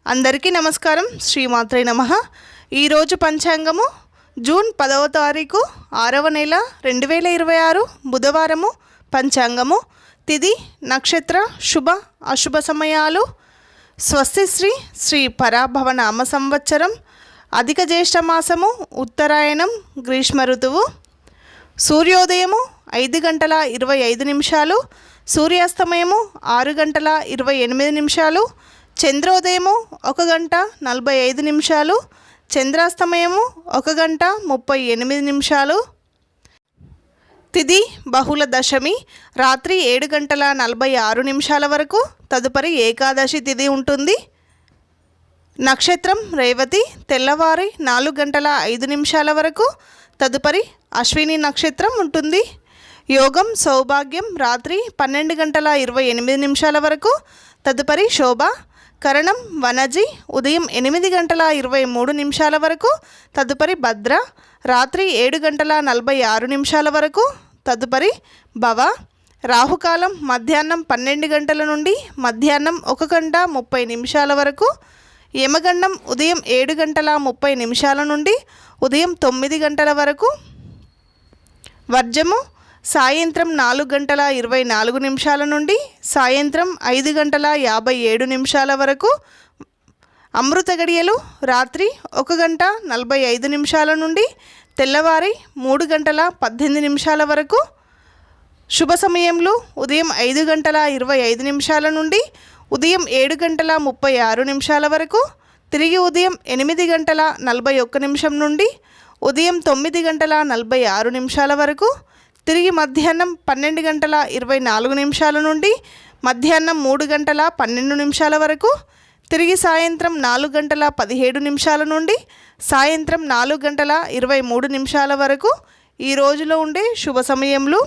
అందరికీ నమస్కారం. శ్రీమాత్రే నమః. ఈరోజు పంచాంగము జూన్ 10వ తారీఖు 6వ నెల 2026 బుధవారము. పంచాంగము తిథి నక్షత్ర శుభ అశుభ సమయాలు. స్వస్తి శ్రీ పరాభవ నామ సంవత్సరం. అధిక జ్యేష్ఠ మాసము, ఉత్తరాయణం, గ్రీష్మ ఋతువు. సూర్యోదయము 5 గంటల 25 నిమిషాలు, సూర్యాస్తమయము 6 గంటల 28 నిమిషాలు, చంద్రోదయము 1 గంట 45 నిమిషాలు, చంద్రాస్తమయము 1 గంట 38 నిమిషాలు. తిథి బహుళ దశమి రాత్రి 7 గంటల 46 నిమిషాల వరకు. తదుపరి ఏకాదశి తిథి ఉంటుంది. నక్షత్రం రేవతి తెల్లవారి 4 గంటల 5 నిమిషాల వరకు. తదుపరి అశ్విని నక్షత్రం ఉంటుంది. యోగం సౌభాగ్యం రాత్రి 12 గంటల 28 నిమిషాల వరకు. తదుపరి శోభ. కరణం వనజి ఉదయం 8 గంటల 23 నిమిషాల వరకు. తదుపరి భద్ర రాత్రి 7 గంటల 46 నిమిషాల వరకు. తదుపరి భవ. రాహుకాలం మధ్యాహ్నం 12 గంటల నుండి మధ్యాహ్నం 1 గంట 30 నిమిషాల వరకు. యమగండం ఉదయం 7 గంటల 30 నిమిషాల నుండి ఉదయం 9 గంటల వరకు. వర్జము సాయంత్రం 4 గంటల 24 నిమిషాల నుండి సాయంత్రం 5 గంటల 57 నిమిషాల వరకు. అమృత గడియలు రాత్రి 1 గంట 45 నిమిషాల నుండి తెల్లవారి 3 గంటల 18 నిమిషాల వరకు. శుభ సమయంలో ఉదయం 5 గంటల 25 నిమిషాల నుండి ఉదయం 7 గంటల 36 నిమిషాల వరకు. తిరిగి ఉదయం 8 గంటల 41 నిమిషం నుండి ఉదయం 9 గంటల 46 నిమిషాల వరకు. తిరిగి మధ్యాహ్నం 12 గంటల 24 నిమిషాల నుండి మధ్యాహ్నం 3 గంటల 12 నిమిషాల వరకు. తిరిగి సాయంత్రం 4 గంటల 17 నిమిషాల నుండి సాయంత్రం 4 గంటల 23 నిమిషాల వరకు. ఈ రోజులో ఉండే శుభ సమయములు: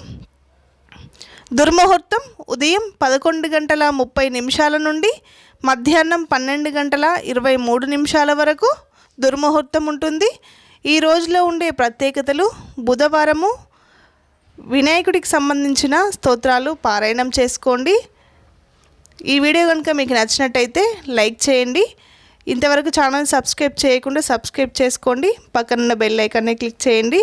దుర్ముహూర్తం ఉదయం 11 గంటల 30 నిమిషాల నుండి మధ్యాహ్నం 12 గంటల 23 నిమిషాల వరకు దుర్ముహూర్తం ఉంటుంది. ఈ రోజులో ఉండే ప్రత్యేకతలు: బుధవారము వినాయకుడికి సంబంధించిన స్తోత్రాలు పారాయణం చేసుకోండి. ఈ వీడియో కనుక మీకు నచ్చినట్టయితే లైక్ చేయండి. ఇంతవరకు ఛానల్ సబ్స్క్రైబ్ చేయకుండా సబ్స్క్రైబ్ చేసుకోండి. పక్కనున్న బెల్ ఐకాన్ని క్లిక్ చేయండి.